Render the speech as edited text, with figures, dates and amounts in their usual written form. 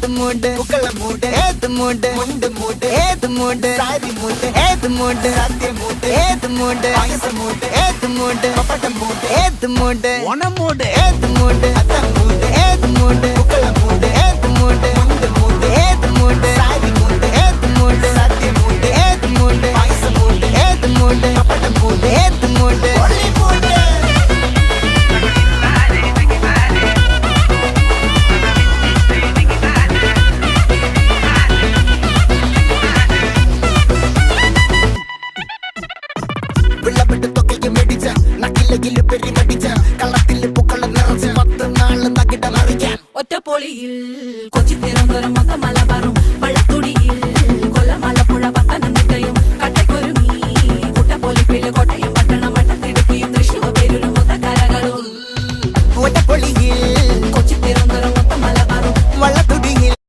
ഏത് മൂട് പുക്കള മൂട് ഏത് മൂട് മുണ്ട് മൂട് ഏത് മൂട് സാരി മൂട് ഏത് മൂട് സദ്യ മൂട് ഏത് മൂട് പായസ മൂട് ഏത് മൂട് പപ്പടം മൂട് ഏത് മൂട് ഓണം മൂട് ഏത് മൂട് അത്തം മൂട് ഏത് മൂട് പുക്കള മൂട് ഏത് മൂട് മുണ്ട് മൂട് ഏത് മൂട് സാരി മൂട് ഏത് മൂട് സദ്യ മൂട് ഏത് മൂട് പായസ മൂട് ഏത് മൂട് പപ്പടം മൂട് ഏത് മൂട് ഒളി മൂട് വിളവെട്ട് തൊക്കയും വെടിച്ച നക്കിലകില് പെരുമടിച്ച കള്ളത്തില് പൂക്കള നിറച്ച് 10 നാള് തകിട മറിക്കാൻ ഒറ്റപ്പൊളിയിൽ കൊച്ചി തിരുവനന്തപുരം മൊത്തം മലബാറും